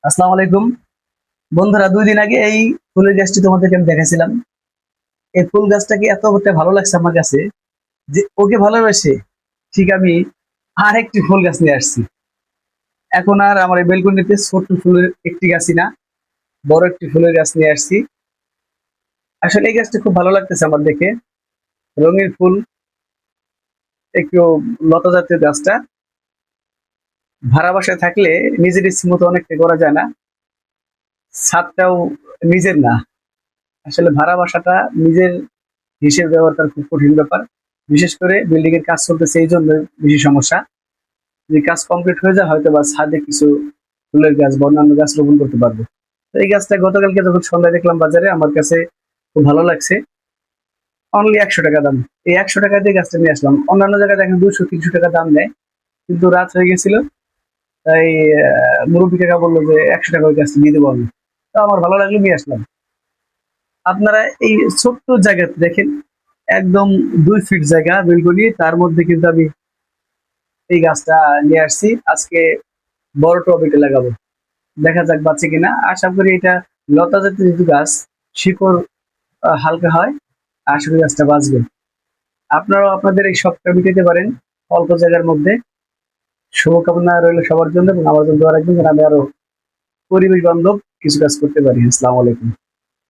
আসসালামু আলাইকুম বন্ধুরা, 2 দিন আগে এই ফুলের গাছটি তোমাদেরকে আমি দেখাছিলাম। এই ফুল গাছটাকে এতটা ভালো লাগছে আমার কাছে যে ওকে ভালোবেসে ঠিক আমি আরেকটি ফুল গাছ নিয়ে আসছি। এখন আর আমার এই বেলকনিতে ছোট্ট ফুলের একটি গাছই না, বড় একটি ফুলের গাছ নিয়ে আসছি। আসলে এই গাছটা খুব ভালো লাগতেছে আমার দেখে। রঙিন ফুল, একটু লতা জাতীয় গাছটা। ভাড়া বাসায় থাকলে নিজের ইচ্ছে মতো অনেকটা করা যায় না, ছাদটাও নিজের না। আসলে ভাড়া বাসাটা নিজের হিসেব ব্যবহার করা খুব কঠিন ব্যাপার। বিশেষ করে বিল্ডিং এর কাজ চলতেছে, এই জন্য বেশি সমস্যা। যদি কাজ কমপ্লিট হয়ে যায়, হয়তো বা ছাদে কিছু ফুলের গাছ বা অন্যান্য গাছ রোপণ করতে পারবো। তো এই গাছটা গতকালকে যখন সন্ধ্যায় দেখলাম বাজারে, আমার কাছে খুব ভালো লাগছে। অনলি 100 টাকা দাম। এই 100 টাকা দিয়ে গাছটা নিয়ে আসলাম। অন্যান্য জায়গায় দেখেন 200-300 টাকা দাম নেয়, কিন্তু রাত হয়ে গেছিল, তাই মুরব্বী কাকা বললো যে 100 টাকা ওই গাছটা দিয়ে দেবো আমি। তো আমার ভালো লাগলো, নিয়ে আসলাম। আপনারা এই ছোট্ট জায়গাতে দেখেন, একদম 2 ফিট জায়গা বেলকনি, তার মধ্যে কিন্তু আমি এই গাছটা নিয়ে আসছি। আজকে বড় টবেতে লাগাবো, দেখা যাক বাঁচে কিনা। আশা করি এটা লতা জাতীয় যেহেতু গাছ, শিকড় হালকা হয়, আশা করি গাছটা বাঁচবে। আপনারাও আপনাদের এই শখটা মিটাতে পারেন অল্প জায়গার মধ্যে। শুভকামনা রইল সবার জন্য, এবং আমার জন্য দোয়া রাখবেন যেন আমি আরো পরিবেশ বান্ধব কিছু কাজ করতে পারি। আসসালামু আলাইকুম।